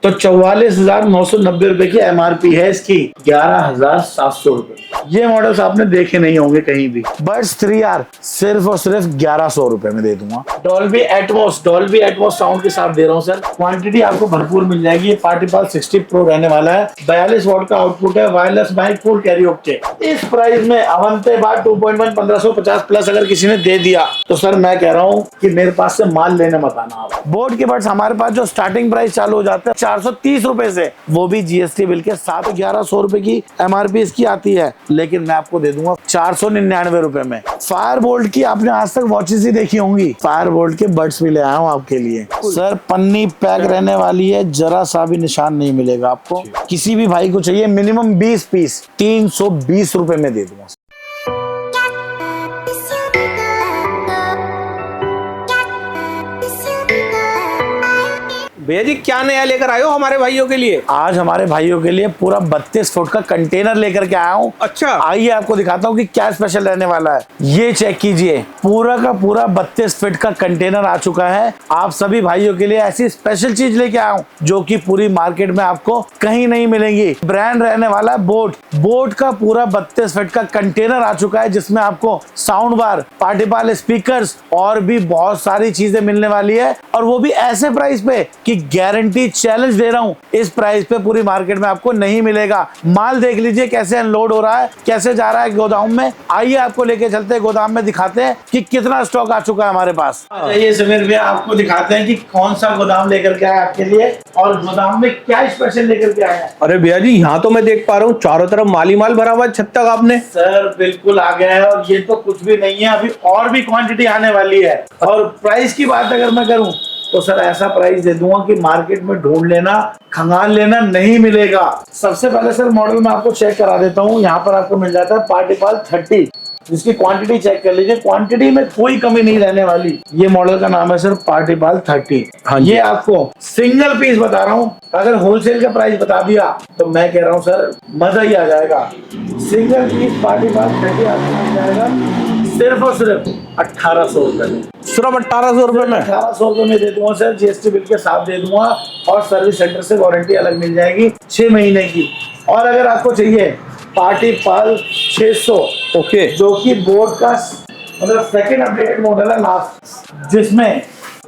तो 44,990 रुपए की MRP है इसकी, 11,700 रुपए। ये मॉडल्स आपने देखे नहीं होंगे कहीं भी। बड्स 3R सिर्फ और सिर्फ 1100 रुपए में दे दूंगा। डॉल्बी एटमॉस साउंड के साथ दे रहा हूँ सर। क्वांटिटी आपको भरपूर मिल जाएगी। ये पार्टी पाल 60 प्रो रहने वाला है, 42 वॉट का आउटपुट है, wireless mic, full carry okay. इस प्राइस में अवंते बाद 2.1 1550 प्लस अगर किसी ने दे दिया तो सर मैं कह रहा हूँ कि मेरे पास से माल लेने मत आना आप। बोट के बड्स हमारे पास जो स्टार्टिंग प्राइस चालू हो जाता है 430 रुपए से, वो भी GST बिल के साथ 1100 रुपए की MRP इसकी आती है, लेकिन मैं आपको दे दूंगा 499 रुपए में। फायर बोल्ट की आपने आज तक वॉचेस ही देखी होंगी, फायर बोल्ट के बड्स भी ले आया हूँ आपके लिए सर। पन्नी पैक रहने वाली है, जरा सा भी निशान नहीं मिलेगा आपको। किसी भी भाई को चाहिए मिनिमम 20 पीस 320 रुपए में दे दूंगा। भैया जी क्या नया लेकर आए हो हमारे भाइयों के लिए? आज हमारे भाइयों के लिए पूरा 32 फुट का कंटेनर लेकर के आया हूँ। अच्छा, आइए आपको दिखाता हूँ कि क्या स्पेशल रहने वाला है। ये चेक कीजिए, पूरा का पूरा 32 फीट का कंटेनर आ चुका है। आप सभी भाइयों के लिए ऐसी स्पेशल चीज लेके आया हूँ जो कि पूरी मार्केट में आपको कहीं नहीं मिलेंगी। ब्रांड रहने वाला है बोट का पूरा 32 फीट का कंटेनर आ चुका है, जिसमें आपको साउंड बार, पार्टी पाल स्पीकर्स और भी बहुत सारी चीजें मिलने वाली है, और वो भी ऐसे प्राइस पे कि गारंटी चैलेंज दे रहा हूं, इस प्राइस पे पूरी मार्केट में आपको नहीं मिलेगा। माल देख लीजिए कैसे अनलोड हो रहा है, कैसे जा रहा है गोदाम में। आइए आपको लेके चलते हैं गोदाम में, दिखाते हैं कि कितना स्टॉक आ चुका है हमारे पास। ये समीर भैया आपको दिखाते हैं कि कौन सा गोदाम लेकर के आया आपके लिए और गोदाम में क्या स्पेशल लेकर के आया है। अरे भैया जी यहाँ तो मैं देख पा रहा हूँ चारों तरफ माली माल भरा हुआ है छत तक आपने। सर बिल्कुल आ गया है, और ये तो कुछ भी नहीं है, अभी और भी क्वांटिटी आने वाली है। और प्राइस की बात अगर मैं करूं तो सर ऐसा प्राइस दे दूंगा कि मार्केट में ढूंढ लेना, खंगाल लेना नहीं मिलेगा। सबसे पहले सर मॉडल में आपको चेक करा देता हूँ। यहाँ पर आपको मिल जाता है पार्टी पाल 30, जिसकी क्वांटिटी चेक कर लीजिए, क्वांटिटी में कोई कमी नहीं रहने वाली। ये मॉडल का नाम है सर पार्टी पाल 30। हाँ, ये आपको सिंगल पीस बता रहा हूँ, अगर होलसेल का प्राइस बता दिया तो मैं कह रहा हूँ सर मजा ही आ जाएगा। सिंगल पीस पार्टी पाल 30 आपको मिल जाएगा सिर्फ और सिर्फ 1800 रुपए में। सिर्फ 1800 रुपए में? 1800 रुपए में दे दूंगा सर, GST बिल के साथ दे दूंगा, और सर्विस सेंटर से वारंटी अलग मिल जाएगी 6 महीने की। और अगर आपको चाहिए पार्टी पाल 600, ओके, जो कि बोर्ड का मतलब सेकंड अपडेटेड मॉडल है लास्ट, जिसमें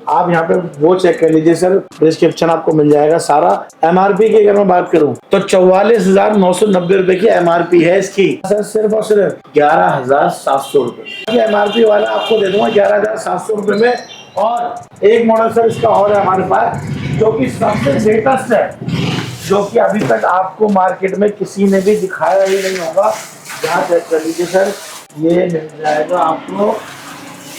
आप यहाँ पे वो चेक कर लीजिए सर, डिस्क्रिप्शन आपको मिल जाएगा सारा। MRP की अगर मैं बात करूं तो 44,990 रुपए की MRP है इसकी सर, सिर्फ और सिर्फ 11,700 रुपए। MRP वाला आपको दे दूंगा 11,700 रुपए में। और एक मॉडल सर इसका और है हमारे पास, जो कि सबसे लेटेस्ट है, जो कि अभी तक आपको मार्केट में किसी ने भी दिखाया ही नहीं होगा। यहाँ चेक कर लीजिए सर, ये मिल जाएगा आपको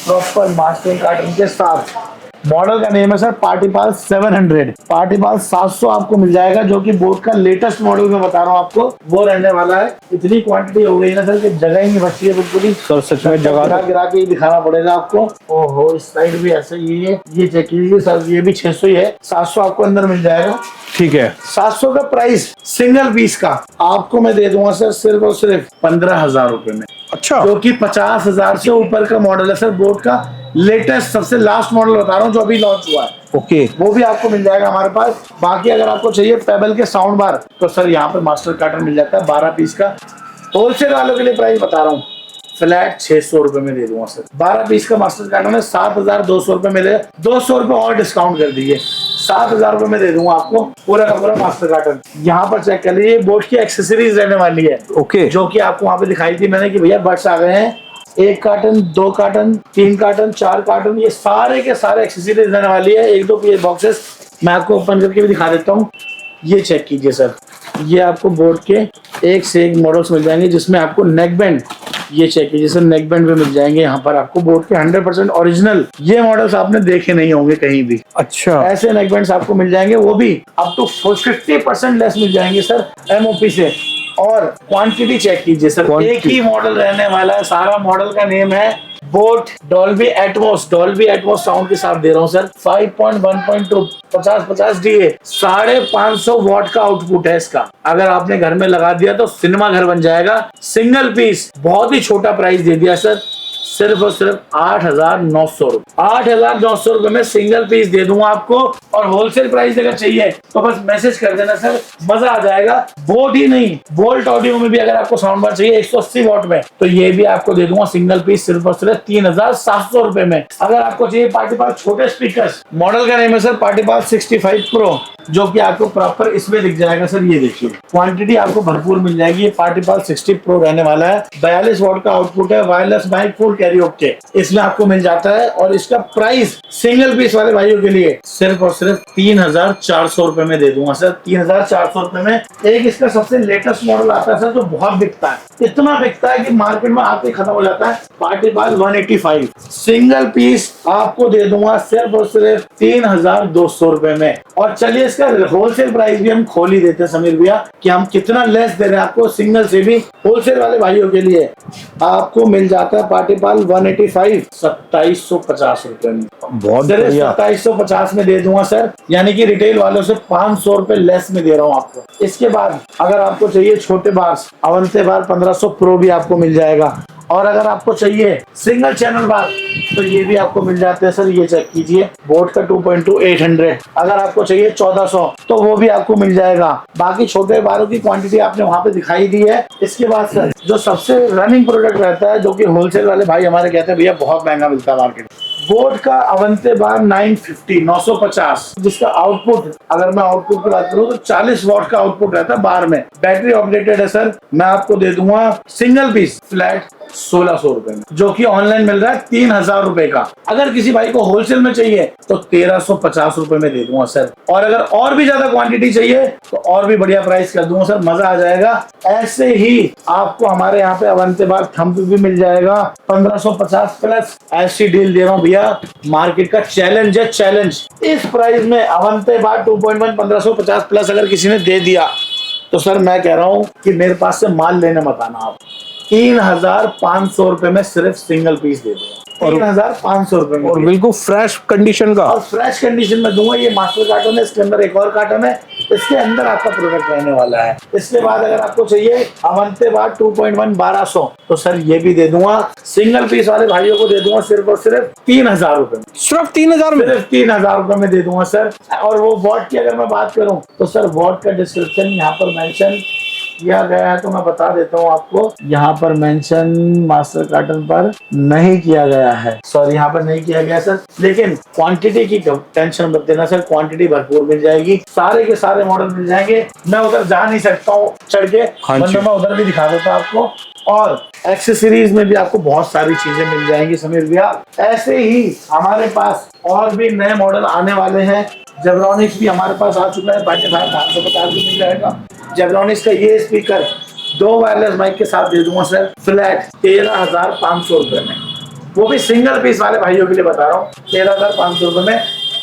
प्रॉपर मास्टरिंग कार्टन के साथ। मॉडल का नेम है सर पार्टी पाल 700। पार्टी पाल 700 आपको मिल जाएगा, जो कि बोट का लेटेस्ट मॉडल में बता रहा हूँ आपको, वो रहने वाला है। इतनी क्वांटिटी हो गई ना सर कि जगह ही नहीं बची है बिल्कुल ही। सर सच में जगह गिरा के ही दिखाना पड़ेगा आपको। ओहो, इस साइड भी ऐसे ही है। ये चेक कीजिए सर, ये भी 600 ही है, 700 आपको अंदर मिल जाएगा। ठीक है, 700 का प्राइस सिंगल पीस का आपको मैं दे दूंगा सर सिर्फ और सिर्फ 15,000 रुपए में। अच्छा, जो कि 50,000 से ऊपर का मॉडल है सर, बोट का लेटेस्ट सबसे लास्ट मॉडल बता रहा हूँ जो अभी लॉन्च हुआ है। ओके, वो भी आपको मिल जाएगा हमारे पास। बाकी अगर आपको चाहिए पेबल के साउंड बार तो सर यहाँ पर मास्टर कार्टन मिल जाता है 12 पीस का। होलसेल वालों के लिए प्राइस बता रहा हूँ, फ्लैट 600 रुपए में दे दूंगा सर। 12 पीस का मास्टर कार्टन है, 7,200 रुपए मिले, 200 रुपए और डिस्काउंट कर दीजिए, 7,000 रुपए में दे दूंगा आपको पूरा का पूरा मास्टर कार्टन। यहाँ पर चेक कर लीजिए, बोट की एक्सेसरीज रहने वाली है। ओके, जो कि आपको वहाँ पे दिखाई थी मैंने कि भैया बड्स आ गए हैं, 1 कार्टन, 2 कार्टन, 3 कार्टन, 4 कार्टन, ये सारे के सारे एक्सेसरीज रहने वाली है। 1-2 पीस बॉक्सेस मैं आपको ओपन करके भी दिखा देता हूँ। ये चेक कीजिए सर, ये आपको बोट के एक से एक मॉडल्स मिल जाएंगे, जिसमें आपको नेक बैंड, ये चेक कीजिए सर, नेक बैंड भी मिल जाएंगे यहाँ पर आपको बोट के 100% ओरिजिनल। ये मॉडल्स आपने देखे नहीं होंगे कहीं भी। अच्छा, ऐसे नेक बैंड्स आपको मिल जाएंगे, वो भी अप टू 50% लेस मिल जाएंगे सर MOP से। और क्वांटिटी चेक कीजिए सर, एक ही मॉडल रहने वाला है, सारा मॉडल का नेम है बोट डॉल्बी एटमॉस साउंड के साथ दे रहा हूँ सर। 5.1.2 50 DA 550 वॉट का आउटपुट है इसका। अगर आपने घर में लगा दिया तो सिनेमा घर बन जाएगा। सिंगल पीस बहुत ही छोटा प्राइस दे दिया सर, सिर्फ और सिर्फ 8,900 रुपए। 8,900 रुपए में सिंगल पीस दे दूंगा आपको। और होलसेल प्राइस अगर चाहिए तो बस मैसेज कर देना सर, मजा आ जाएगा। बोट ही नहीं, वोल्ट ऑडियो में भी अगर आपको साउंड बार चाहिए 180 वॉट में, तो ये भी आपको दे दूंगा सिंगल पीस सिर्फ और सिर्फ 3,700 रुपए में। अगर आपको चाहिए पार्टी पाल छोटे स्पीकर, मॉडल का नेम है सर पार्टी पाल 65 प्रो, जो कि आपको प्रॉपर इसमें दिख जाएगा सर। ये देखिए क्वांटिटी आपको भरपूर मिल जाएगी। ये पार्टी पाल 60 प्रो रहने वाला है। 42 वॉट का आउटपुट है, wireless mic, full carry okay इसमें आपको मिल जाता है। और इसका प्राइस सिंगल पीस वाले भाइयों के लिए सिर्फ और सिर्फ 3,400 रुपए में दे दूंगा सर। 3,400 रुपए में। एक इसका सबसे लेटेस्ट मॉडल आता है सर, जो बहुत बिकता है, इतना बिकता है कि मार्केट में आते ही खत्म हो जाता है। पार्टी पाल 185 सिंगल पीस आपको दे दूंगा सिर्फ और सिर्फ 3,200 रुपए में। और चलिए इसका होलसेल प्राइस भी हम खोल ही देते हैं समीर भैया, कि हम कितना लेस दे रहे हैं आपको। सिंगल से भी होलसेल वाले भाइयों के लिए आपको मिल जाता है पार्टी पाल 185 2750 रुपए में। बहुत सर बढ़िया। 2750 में दे दूंगा सर, यानी कि रिटेल वालों से 500 रुपए लेस में दे रहा हूँ आपको। इसके बाद अगर आपको चाहिए छोटे बार्स, अवंते बार 1500 प्रो भी आपको मिल जाएगा। और अगर आपको चाहिए सिंगल चैनल बार, तो ये भी आपको मिल जाते हैं सर। ये चेक कीजिए, बोट का 2.2 800। अगर आपको चाहिए 1400 तो वो भी आपको मिल जाएगा। बाकी छोटे बारों की क्वांटिटी आपने वहां पे दिखाई दी है। इसके बाद सर जो सबसे रनिंग प्रोडक्ट रहता है, जो कि होलसेल वाले भाई हमारे कहते हैं भैया बहुत महंगा मिलता है मार्केट, बोट का अवंते बार 950, जिसका आउटपुट, अगर मैं आउटपुट की बात करूं तो 40 वॉट का आउटपुट रहता है बार में। बैटरी ऑपरेटेड है सर। मैं आपको दे दूंगा सिंगल पीस फ्लैट 1,600 रुपए में, जो कि ऑनलाइन मिल रहा है 3,000 रुपए का। अगर किसी भाई को होलसेल में चाहिए तो 1,350 रुपए में दे दूंगा सर। और अगर और भी ज्यादा क्वांटिटी चाहिए तो और भी बढ़िया प्राइस कर दूंगा सर, मजा आ जाएगा। ऐसे ही आपको हमारे यहाँ पे अवंते बार थंब भी मिल जाएगा 1550 प्लस। ऐसी डील दे रहा हूँ भैया, मार्केट का चैलेंज है, चैलेंज। इस प्राइस में अवंते बार 2.1 1550 प्लस अगर किसी ने दे दिया तो सर मैं कह रहा हूँ कि मेरे पास से माल लेने मत आना आप। 3,500 रुपए में सिर्फ सिंगल पीस दे दूंगा। 3,500 रुपए में, और बिल्कुल फ्रेश कंडीशन का। और फ्रेश कंडीशन में दूंगा। ये मास्टर कार्टन है, इसके अंदर एक और कार्टन है, इसके अंदर आपका प्रोडक्ट रहने वाला है। इसके बाद अगर आपको चाहिए अवंते बार 2.1 1200, तो सर ये भी दे दूंगा। सिंगल पीस वाले भाइयों को दे दूंगा सिर्फ और सिर्फ 3,000 रुपए में। सिर्फ 3,000 में, सिर्फ 3,000 रुपए में दे दूंगा सर। और वो वॉट की अगर मैं बात करूं तो सर वॉट का डिस्क्रिप्शन यहाँ पर मेंशन किया गया है, तो मैं बता देता हूँ आपको। यहाँ पर मेंशन मास्टर कार्टन पर नहीं किया गया है, सॉरी यहाँ पर नहीं किया गया सर। लेकिन क्वांटिटी की टेंशन मत देना सर, क्वांटिटी भरपूर मिल जाएगी। सारे के सारे मॉडल मिल जाएंगे। मैं उधर जा नहीं सकता हूँ चढ़ के, वरना मैं उधर भी दिखा देता आपको। और एक्सेसरीज में भी आपको बहुत सारी चीजें मिल जाएंगी समीर भैया। ऐसे ही हमारे पास और भी नए मॉडल आने वाले हैं। जेब्रॉनिक्स भी हमारे पास आ चुका है, 550 भी मिल जाएगा। जेब्रॉनिक्स का ये स्पीकर 2 वायरलेस माइक के साथ दे दूंगा सर, फ्लैट 13,500 रुपए में। वो भी सिंगल पीस वाले भाइयों के लिए बता रहा हूँ, 13,500 रुपए में।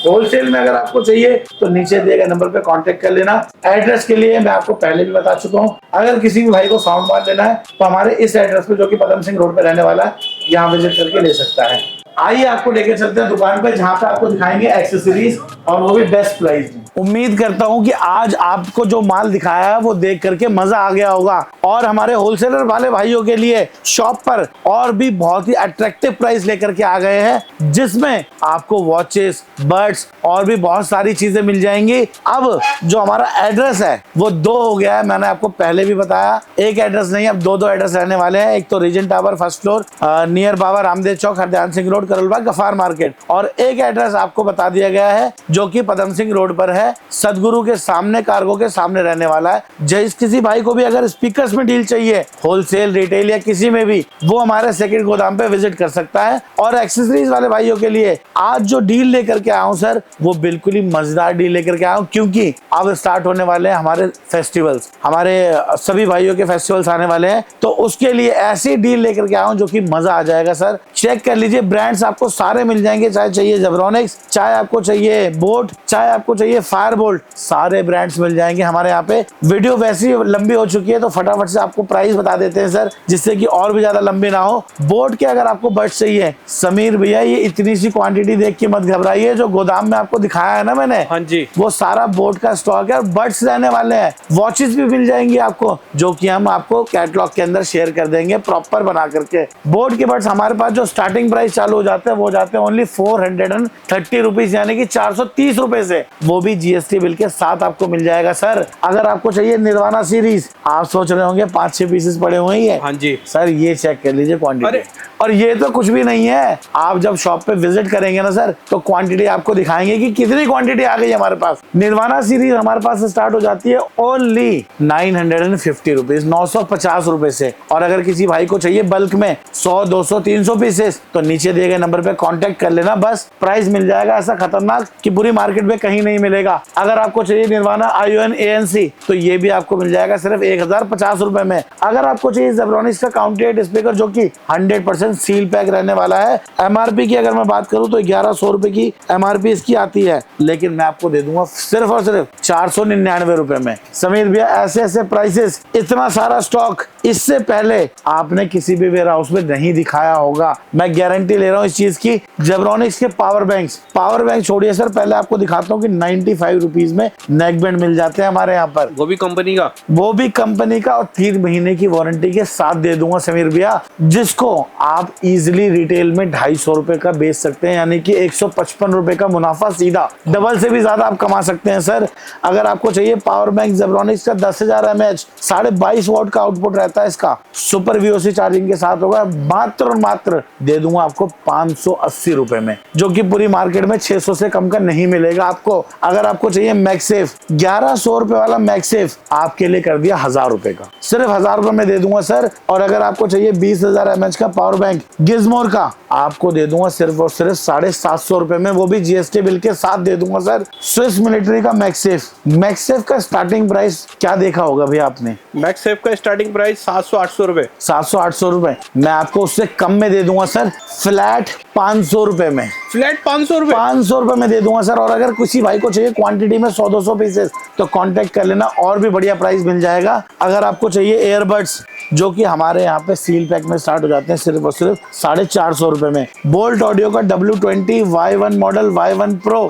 होलसेल में अगर आपको चाहिए तो नीचे दिए गए नंबर पे कांटेक्ट कर लेना। एड्रेस के लिए मैं आपको पहले भी बता चुका हूँ। अगर किसी भी भाई को साउंड बार लेना है तो हमारे इस एड्रेस पे, जो कि पदम सिंह रोड पे रहने वाला है, यहाँ विजिट करके ले सकता है। आइए आपको लेके चलते हैं दुकान पे, जहाँ पे आपको दिखाएंगे एक्सेसरीज, और वो भी बेस्ट प्राइस में। उम्मीद करता हूँ कि आज आपको जो माल दिखाया है वो देख करके मजा आ गया होगा। और हमारे होलसेलर वाले भाइयों के लिए शॉप पर और भी बहुत ही अट्रैक्टिव प्राइस लेकर के आ गए हैं, जिसमें आपको वॉचेस, बर्ड्स और भी बहुत सारी चीजें मिल जाएंगी। अब जो हमारा एड्रेस है वो 2 हो गया है, मैंने आपको पहले भी बताया। एक एड्रेस नहीं, अब 2 एड्रेस रहने वाले हैं। एक तो regent tower first floor near Baba Ramdev Chowk, Hardayal Singh road, Karol Bagh, Gaffar market. और एक एड्रेस आपको बता दिया गया है जो कि पदम सिंह रोड पर है, सदगुरु के सामने, कार्गो के सामने रहने वाला है। जिस किसी भाई को भी अगर स्पीकर्स में डील चाहिए, होलसेल, रिटेल या किसी में भी, वो हमारे सेकंड गोदाम पे विजिट कर सकता है। और एक्सेसरीज वाले भाइयों के लिए आज जो डील लेकर के आया हूं सर, वो बिल्कुल ही मजेदार डील लेकर के आया हूं, क्योंकि अब स्टार्ट होने वाले हैं हमारे फेस्टिवल्स, हमारे सभी भाइयों के फेस्टिवल्स आने वाले हैं। तो उसके लिए ऐसी डील लेकर के आया हूं जो कि मजा आ जाएगा सर। चेक कर लीजिए, ब्रांड्स आपको सारे मिल जाएंगे, चाहे चाहिए जेब्रॉनिक्स, चाहे आपको चाहिए बोट, चाहे आपको चाहिए फायरबोल्ट, सारे ब्रांड्स मिल जाएंगे हमारे यहाँ पे। वीडियो वैसी लंबी हो चुकी है तो फटाफट से आपको प्राइस बता देते हैं सर, जिससे कि और भी ज्यादा लंबी ना हो। बोट के अगर आपको बड्स चाहिए समीर भैया, ये इतनी सी क्वांटिटी देख के मत घबराइए, जो गोदाम में आपको दिखाया है ना मैंने, हाँ जी, वो सारा बोट का स्टॉक है और बड्स रहने वाले हैं। वॉचेस भी मिल जाएंगी आपको, जो कि हम आपको कैटलॉग के अंदर शेयर कर देंगे प्रॉपर बना करके। बोट के बड्स हमारे पास जो स्टार्टिंग प्राइस चालू हो जाते हैं वो जाते हैं ओनली 430 रुपीज, यानी कि 430 रुपए से, वो भी जीएसटी बिल के साथ आपको मिल जाएगा सर। अगर आपको चाहिए निर्वाणा सीरीज, आप सोच रहे होंगे 5-6 पीसेस पड़े हुए ही है, हाँ जी सर ये चेक कर लीजिए क्वांटिटी। और ये तो कुछ भी नहीं है, आप जब शॉप पे विजिट करेंगे ना सर, तो क्वांटिटी आपको दिखाएंगे कि कितनी क्वांटिटी आ गई हमारे पास। निर्वाणा सीरीज हमारे पास से स्टार्ट हो जाती है ओनली 950 रुपीज, 950 रुपए से। और अगर किसी भाई को चाहिए बल्क में 100, 200, 300 पीसेस, तो नीचे दिए गए नंबर पे कांटेक्ट कर लेना, बस प्राइस मिल जाएगा ऐसा खतरनाक कि पूरी मार्केट में कहीं नहीं मिलेगा। अगर आपको चाहिए निर्वाणा ION ANC, तो ये भी आपको मिल जाएगा सिर्फ 1050 रुपए में। अगर आपको चाहिए जेब्रोनिक्स का काउंटेड स्पीकर, जो कि 100% सील पैक रहने वाला है, MRP की अगर मैं बात करूं तो 1100 रुपए की MRP इसकी आती है, लेकिन मैं आपको दे दूंगा सिर्फ और सिर्फ 499 रुपए में। समीर भैया ऐसे ऐसे प्राइसेस, इतना सारा स्टॉक इससे पहले आपने किसी भी वेयर हाउस में नहीं दिखाया होगा, मैं गारंटी ले रहा हूँ इस चीज की। जेब्रोनिक्स के पावर बैंक छोड़िए सर, पहले आपको दिखाता हूँ कि 95 रुपीज में नेक बैंड मिल जाते हैं हमारे यहाँ पर, वो भी कंपनी का और 3 महीने की वारंटी के साथ दे दूंगा समीर भैया, जिसको आप इजिली रिटेल में 250 रुपए का बेच सकते हैं, यानी कि 155 रुपए का मुनाफा सीधा, डबल से भी ज्यादा आप कमा सकते हैं सर। अगर आपको चाहिए पावर बैंक जेब्रोनिक्स का 10,000 mAh, 22.5 वॉट का आउटपुट रहता है इसका, सुपर VOC चार्जिंग के साथ होगा, मात्र और मात्र दे दूंगा आपको 580 रुपए में, जो कि पूरी मार्केट में 600 से कम का नहीं मिलेगा आपको। अगर आपको चाहिए मैक्सेफ, 1100 रुपए वाला मैक्सेफ आपके लिए कर दिया 1000 रुपए का, सिर्फ 1000 रुपए में दे दूंगा सर। और अगर आपको चाहिए 20,000 mAh का पावर बैंक गिज़मोर का, आपको दे दूंगा सिर्फ और सिर्फ 750 रुपए में, वो भी GST बिल के साथ दे दूंगा सर। स्विस मिलिट्री का मैक्सेफ का स्टार्टिंग प्राइस क्या देखा होगा भैया आपने? मैक्सेफ का स्टार्टिंग प्राइस 700-800 रुपए, 700-800 रुपए, मैं आपको उससे कम में दे दूंगा सर, फ्लैट 500 रुपए में, फ्लैट 500 रुपए, 500 रुपए में दे दूंगा सर। और अगर किसी भाई को चाहिए क्वांटिटी में 100-200 पीसेस, तो कांटेक्ट कर लेना, और भी बढ़िया प्राइस मिल जाएगा। अगर आपको चाहिए एयरबड्स, जो कि हमारे यहाँ पे सील पैक में स्टार्ट हो जाते हैं सिर्फ और सिर्फ 450 रुपए में। बोल्ट ऑडियो का W20, Y1 model, Y1 Pro,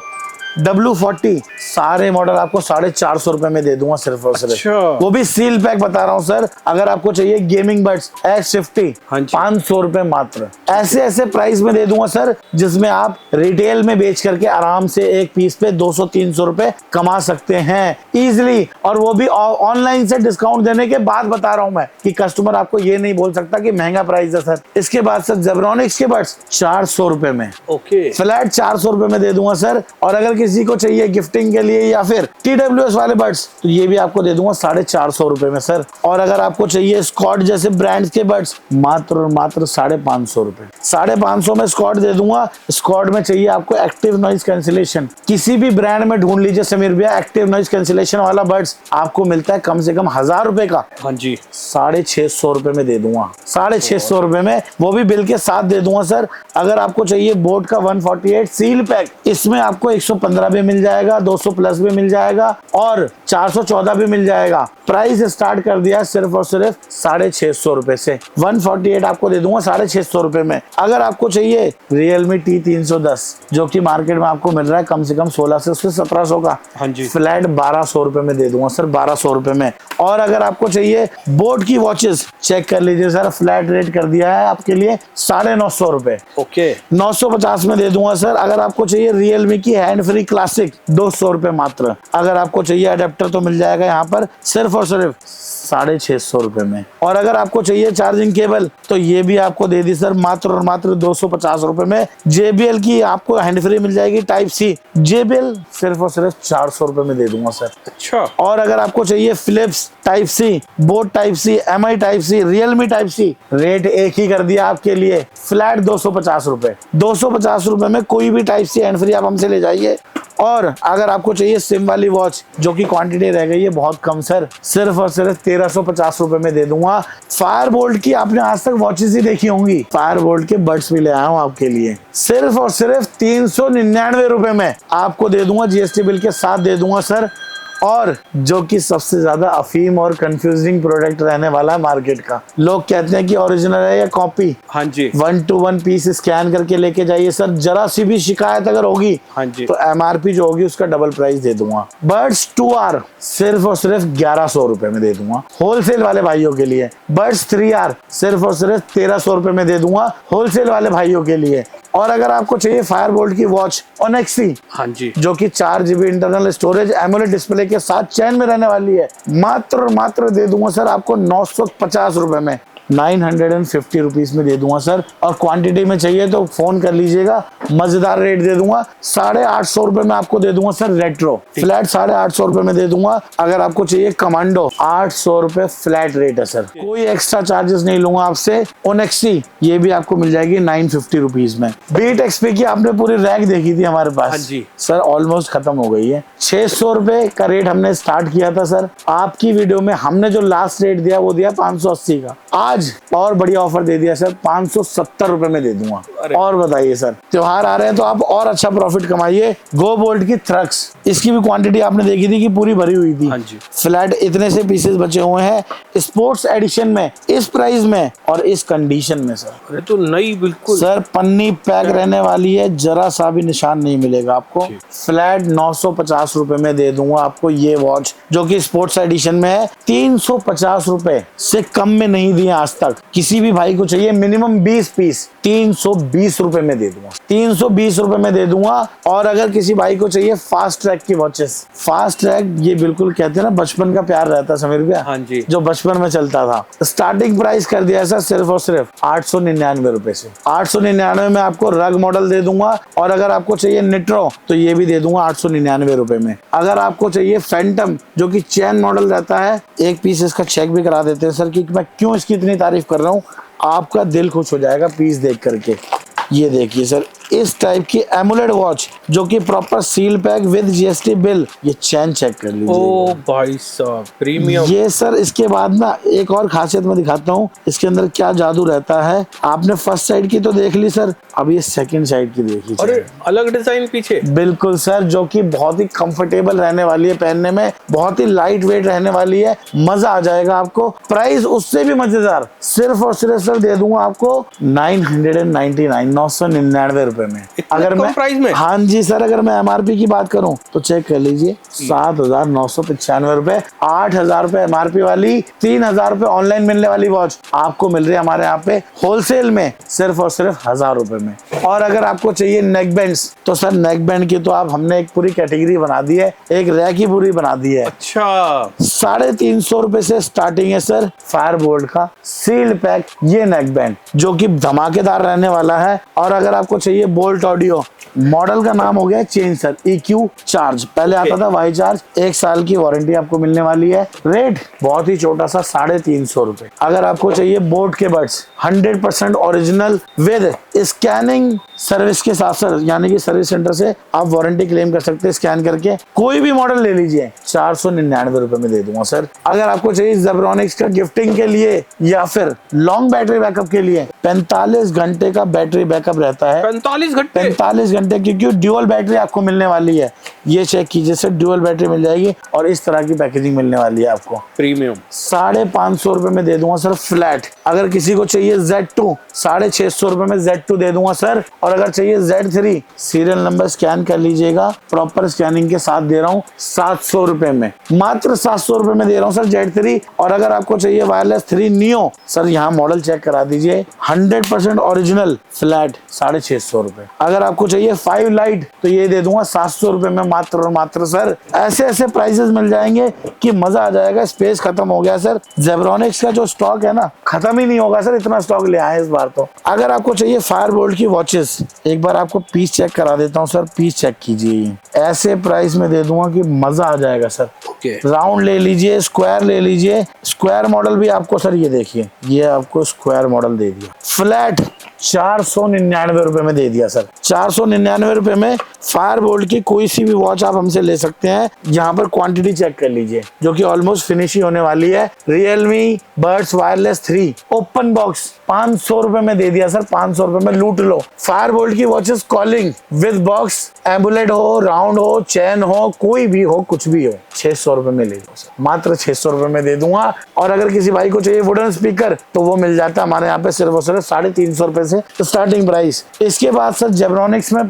W40, सारे मॉडल आपको 450 रुपए में दे दूंगा सिर्फ और सिर्फ, वो भी सील पैक बता रहा हूँ सर। अगर आपको चाहिए गेमिंग बड्स H50, 500 रुपए मात्र। ऐसे ऐसे प्राइस में दे दूंगा सर, जिसमें आप रिटेल में बेच करके आराम से एक पीस पे 200-300 रुपए कमा सकते हैं इजिली, और वो भी ऑनलाइन से डिस्काउंट देने के बाद बता रहा हूँ मैं, कि कस्टमर आपको ये नहीं बोल सकता कि महंगा प्राइस है सर। इसके बाद सर जेब्रोनिक्स के बड्स 400 रुपए में, ओके, फ्लैट 400 रुपए में दे दूंगा सर। और अगर किसी को चाहिए गिफ्टिंग के लिए या फिर TWS वाले बड्स, तो ये भी आपको दे दूंगा 450 रुपए में सर। और अगर आपको चाहिए स्कॉट जैसे ब्रांड्स के बड्स, मात्र और मात्र 550 रुपए, 550 में स्कॉट दे दूंगा। स्कॉट में चाहिए आपको एक्टिव नॉइज कैंसिलेशन, किसी भी ब्रांड में ढूंढ लीजिए समीर भैया, एक्टिव नॉइज कैंसिलेशन वाला बड्स आपको मिलता है कम से कम 1000 रुपए का, हाँ जी, 650 रुपए में दे दूंगा, 650 रुपए में, वो भी बिल के साथ दे दूंगा सर। अगर आपको चाहिए बोट का 148 सील पैक, इसमें आपको 115 भी मिल जाएगा, 200 प्लस भी मिल जाएगा, और 414 भी मिल जाएगा। प्राइस स्टार्ट कर दिया है सिर्फ और सिर्फ 650 रुपए से। 148 आपको दे दूंगा 650 रुपए में। अगर आपको चाहिए Realme T310, जो कि मार्केट में आपको मिल रहा है कम से कम 1600 से 1700 का, हाँ जी, फ्लैट 1200 रुपए में दे दूंगा सर, 1200 रुपए में। और अगर आपको चाहिए बोट की वॉचेस, चेक कर लीजिए सर, फ्लैट रेट कर दिया है आपके लिए 950 रुपए, ओके, 950 में दे दूंगा सर। अगर आपको चाहिए Realme की हैंड फ्री क्लासिक, 200 रुपए मात्र। अगर आपको चाहिए अडेप्टर, तो मिल जाएगा यहाँ पर सिर्फ और सिर्फ 650 रुपए में। और अगर आपको चाहिए चार्जिंग केबल, तो ये भी आपको दे दी सर मात्र और मात्र 250 रुपए में। JBL की आपको हैंड फ्री मिल जाएगी टाइप C, JBL सिर्फ और सिर्फ 400 रुपए में दे दूंगा सर। अच्छा, और अगर आपको चाहिए Philips type C, boAt type C, MI type C, Realme type C, rate एक ही कर दिया आपके लिए, फ्लैट 250 रुपए, 250 रुपए में कोई भी टाइप C हैंड फ्री आप हमसे ले जाइए, और अगर आपको चाहिए सिम वाली वॉच जो कि क्वांटिटी रह गई है बहुत कम सर, सिर्फ और सिर्फ 1350 रुपए में दे दूंगा। फायर बोल्ट की आपने आज तक वॉचेस ही देखी होंगी, फायर बोल्ट के बड्स भी ले आया हूँ आपके लिए, सिर्फ और सिर्फ 399 रुपए में आपको दे दूंगा, जीएसटी बिल के साथ दे दूंगा सर। और जो कि सबसे ज्यादा अफीम और कंफ्यूजिंग प्रोडक्ट रहने वाला है मार्केट का, लोग कहते हैं कि ओरिजिनल है या कॉपी। हाँ जी, 1 to 1 पीस स्कैन करके लेके जाइए सर, जरा सी भी शिकायत अगर होगी हाँ जी, तो एमआरपी जो होगी उसका डबल प्राइस दे दूंगा। बड्स 2R सिर्फ और सिर्फ 1100 रुपए में दे दूंगा होलसेल वाले भाइयों के लिए। बड्स 3R सिर्फ और सिर्फ 1300 रुपए में दे दूंगा होलसेल वाले भाइयों के लिए। और अगर आपको चाहिए फायर बोल्ट की वॉच ओनेक्सी, हाँ जी, जो कि 4 GB internal storage AMOLED display के साथ चैन में रहने वाली है, मात्र दे दूंगा सर आपको 950 रुपए में, 950 रुपीज में दे दूंगा सर। और क्वांटिटी में चाहिए तो फोन कर लीजिएगा, मजेदार रेट दे दूंगा। 850 रुपए में आपको दे दूंगा सर रेट्रो फ्लैट, 850 रुपए में दे दूंगा। अगर आपको चाहिए कमांडो 800 रुपए फ्लैट रेट है सर, कोई एक्स्ट्रा चार्जेस नहीं लूंगा आपसे। ओनेक्सी ये भी आपको मिल जाएगी 950 रुपीज में। बीट एक्सपी की आपने पूरी रैक देखी थी हमारे पास, हाँ जी सर ऑलमोस्ट खत्म हो गई है। 600 रुपए का रेट हमने स्टार्ट किया था सर, आपकी वीडियो में हमने जो लास्ट रेट दिया वो दिया 580 का, आज और बढ़िया ऑफर दे दिया सर 570 रुपए में दे दूंगा। और बताइए सर, त्योहार आ रहे हैं तो आप और अच्छा प्रॉफिट कमाइए। गो बोल्ट की थ्रक्स, इसकी भी क्वांटिटी आपने देखी थी कि पूरी भरी हुई थी, हाँ जी, फ्लैट इतने से पीसेस बचे हुए हैं स्पोर्ट्स एडिशन में, इस प्राइस में और इस कंडीशन में सर। अरे तो नई बिल्कुल सर पन्नी पैक रहने वाली है, जरा सा भी निशान नहीं मिलेगा आपको। फ्लैट 950 रुपए में दे दूंगा आपको ये वॉच, जो कि स्पोर्ट्स एडिशन में है। 350 रुपए से कम में नहीं दिए आज तक। किसी भी भाई को चाहिए मिनिमम 20 पीस, 320 रुपए में दे दूंगा, 320 रुपए में दे दूंगा। और अगर किसी भाई को चाहिए फास्ट ट्रैक की वॉचेस, फास्ट ट्रैक ये बिल्कुल कहते हैं ना बचपन का प्यार रहता है समीर भैया, हाँ जी, जो बचपन में चलता था। स्टार्टिंग प्राइस कर दिया सर सिर्फ और सिर्फ 899 रुपए से। 899 में आपको रग मॉडल दे दूंगा। और अगर आपको चाहिए निट्रो तो ये भी दे दूंगा 899 रुपए में। अगर आपको चाहिए फैंटम जो कि चैन मॉडल रहता है, एक पीस इसका चेक भी करा देते हैं सर कि मैं क्यों इसकी इतनी तारीफ कर रहा हूँ, आपका दिल खुश हो जाएगा पीस देख करके। ये देखिए सर, इस टाइप की एमुलेट वॉच जो कि proper seal pack with GST bill, ये चैन चेक कर लीजिए। ओ भाई साहब प्रीमियम। ये सर इसके बाद ना एक और खासियत मैं दिखाता हूँ इसके अंदर क्या जादू रहता है। आपने फर्स्ट साइड की तो देख ली सर, अब ये सेकंड साइड की देखिए। अरे अलग डिजाइन पीछे, बिल्कुल सर, जो कि बहुत ही कंफर्टेबल रहने वाली है पहनने में, बहुत ही लाइट वेट रहने वाली है, मजा आ जाएगा आपको। प्राइस उससे भी मजेदार, सिर्फ और सिर्फ सर दे दूंगा आपको 999 रुपए में। अगर मैं प्राइस में, हाँ जी सर, अगर मैं एमआरपी की बात करूं तो चेक कर लीजिए 7,995 रुपए, 8,000 रुपए एमआरपी वाली, 3,000 रुपए ऑनलाइन मिलने वाली वॉच आपको मिल रही है हमारे यहाँ पे होलसेल में सिर्फ और सिर्फ 1,000 रुपए में। और अगर आपको चाहिए नेक बैंड्स तो सर नेक बैंड की तो आप हमने एक पूरी कैटेगरी बना दी है, एक रैक ही पूरी बना दी है। अच्छा 350 रुपए से स्टार्टिंग है सर फायर बोल्ट का सील्ड पैक ये नेक बैंड, जो कि धमाकेदार रहने वाला है। और अगर आपको चाहिए बोल्ट ऑडियो, मॉडल का नाम हो गया चेंज सर, EQ चार्ज, पहले आता था वाई चार्ज, 1 साल की वारंटी आपको मिलने वाली है। रेट बहुत ही छोटा सा 350 रुपए। अगर आपको चाहिए बोट के buds 100% original with scanning service के साथ सर, यानी कि सर्विस सेंटर से आप वारंटी क्लेम कर सकते हैं स्कैन करके, कोई भी मॉडल ले लीजिए 499 रुपए में दे दूंगा सर। अगर आपको चाहिए जेब्रॉनिक्स का गिफ्टिंग के लिए या फिर लॉन्ग बैटरी बैकअप के लिए, 45 घंटे का बैटरी बैकअप रहता है। 45 घंटे, 45 घंटे, क्योंकि ड्यूअल बैटरी आपको मिलने वाली है। ये चेक कीजिए सर, ड्यूअल बैटरी मिल जाएगी और इस तरह की पैकेजिंग मिलने वाली है आपको। प्रीमियम 550 रुपए में दे दूंगा सर फ्लैट। अगर किसी को चाहिए Z2 650 रुपए में Z2 दे दूंगा सर। और अगर चाहिए Z3 सीरियल नंबर स्कैन कर लीजिएगा, प्रॉपर स्कैनिंग के साथ दे रहा हूँ 700 रुपए में, मात्र 700 रुपए में दे रहा हूँ सर Z3। और अगर आपको चाहिए वायरलेस 3 नियो सर, यहाँ मॉडल चेक करा दीजिए, 100% ओरिजिनल फ्लैट 650 रुपए। अगर आपको चाहिए 5 लाइट तो ये दे दूंगा 700 रुपए में मात्र और मात्र सर। ऐसे ऐसे प्राइसेस मिल जाएंगे कि मजा आ जाएगा। स्पेस खत्म हो गया सर, जेब्रॉनिक्स का जो स्टॉक है ना खत्म ही नहीं होगा सर, इतना स्टॉक ले आए इस बार तो। अगर आपको चाहिए फायर बोल्ट की वॉचेस, एक बार आपको पीस चेक करा देता हूँ सर, पीस चेक कीजिए, ऐसे प्राइस में दे दूंगा कि मजा आ जाएगा सर। राउंड ले लीजिए, स्क्वायर ले लीजिए, स्क्वायर मॉडल भी आपको सर, ये देखिए ये आपको स्क्वायर मॉडल दे दिया फ्लैट 499 रुपए में दे दिया सर। 499 रुपए में फायरबोल्ट की कोई सी भी वॉच आप हमसे ले सकते हैं। यहाँ पर क्वांटिटी चेक कर लीजिए जो कि ऑलमोस्ट फिनिश ही होने वाली है। Realme Buds Wireless 3 open box 500 रुपए में दे दिया सर। 500 रुपए में लूट लो। फायरबोल्ट की वॉचेस कॉलिंग विद बॉक्स, एम्बुलेट हो, राउंड हो, चैन हो, कोई भी हो, कुछ भी हो, 600 रुपए में ले लो सर। मात्र 600 रुपए में दे दूंगा। और अगर किसी भाई को चाहिए वुडन स्पीकर तो वो मिल जाता है हमारे यहाँ पे सिर्फ और सिर्फ 350 रुपए से स्टार्टिंग प्राइस। इसके बाद सर जेब्रॉनिक्स में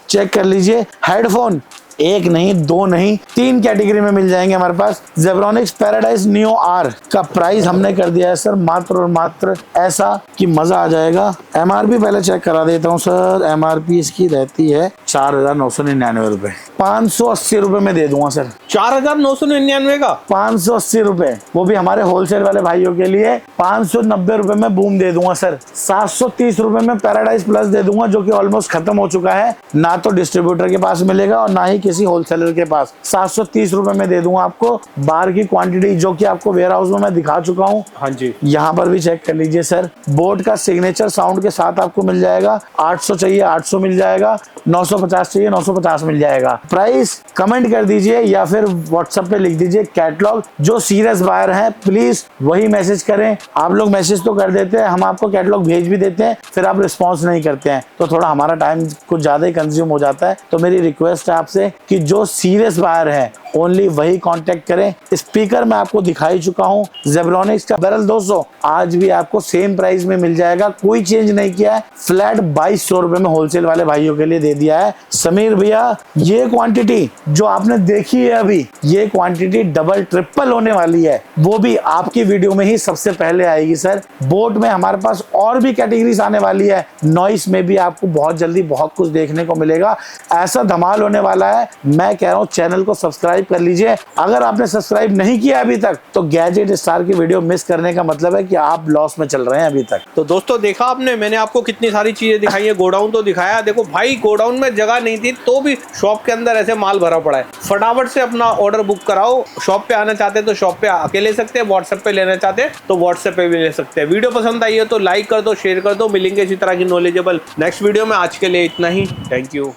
चेक कर लीजिए। हेडफोन एक नहीं, दो नहीं, 3 कैटेगरी में मिल जाएंगे हमारे पास। जेब्रॉनिक्स पैराडाइज नियो आर का प्राइस हमने कर दिया है सर मात्र और मात्र ऐसा कि मजा आ जाएगा। एमआरपी पहले चेक करा देता हूँ सर। एमआरपी इसकी रहती है 4,999 रुपए। 580 रुपए में दे दूंगा सर। 4,999 का 580 रुपए, वो भी हमारे होलसेल वाले भाइयों के लिए। 590 रुपए में बूम दे दूंगा सर। 730 रुपए में पैराडाइज प्लस दे दूंगा जो कि ऑलमोस्ट खत्म हो चुका है। ना तो डिस्ट्रीब्यूटर के पास मिलेगा और ना ही किसी होलसेलर के पास। 730 रुपए में दे दूंगा आपको। बार की क्वांटिटी जो कि आपको वेयर हाउस में मैं दिखा चुका हूँ। हाँ जी, यहाँ पर भी चेक कर लीजिए सर। बोट का सिग्नेचर साउंड के साथ आपको मिल जाएगा। 800 चाहिए 800 मिल जाएगा। 950 चाहिए 950 मिल जाएगा। प्राइस कमेंट कर दीजिए या फिर व्हाट्सएप पे लिख दीजिए कैटलॉग। जो सीरियस बायर हैं प्लीज वही मैसेज करें। आप लोग मैसेज तो कर देते हैं, हम आपको कैटलॉग भेज भी देते हैं, फिर आप रिस्पॉन्स नहीं करते हैं तो थोड़ा हमारा टाइम कुछ ज्यादा ही कंज्यूम हो जाता है। तो मेरी रिक्वेस्ट है आपसे कि जो सीरियस बायर है ओनली वही कांटेक्ट करें। स्पीकर मैं आपको दिखा ही चुका हूँ। जेब्रॉनिक्स का बैरल 200 आज भी आपको सेम प्राइस में मिल जाएगा, कोई चेंज नहीं किया है। फ्लैट 2200 रुपए में होलसेल वाले भाइयों के लिए दे दिया है। समीर भैया ये क्वांटिटी जो आपने देखी है अभी, ये क्वांटिटी डबल ट्रिपल होने वाली है, वो भी आपकी वीडियो में ही सबसे पहले आएगी सर। बोट में हमारे पास और भी कैटेगरीज आने वाली है। नॉइस में भी आपको बहुत जल्दी बहुत कुछ देखने को मिलेगा। ऐसा धमाल होने वाला है। मैं कह रहा हूँ चैनल को सब्सक्राइब कर लीजिए। अगर आपने सब्सक्राइब नहीं किया अभी तक तो गैजेट स्टार की वीडियो मिस करने का मतलब है कि आप लॉस में चल रहे हैं अभी तक। तो दोस्तों देखा आपने, मैंने आपको कितनी सारी चीजें दिखाई है। गोडाउन तो दिखाया, देखो भाई गोडाउन में जगह नहीं थी तो भी शॉप के अंदर ऐसे माल भरा पड़ा है। फटाफट से अपना ऑर्डर बुक कराओ। शॉप पे आना चाहते हैं तो शॉप पे आके ले सकते हैं, व्हाट्सएप पे लेना चाहते हैं तो व्हाट्सएप पे भी ले सकते हैं। वीडियो पसंद आई है तो लाइक कर दो, शेयर कर दो। मिलेंगे इसी तरह की नॉलेजेबल नेक्स्ट वीडियो में। आज के लिए इतना ही। Thank you.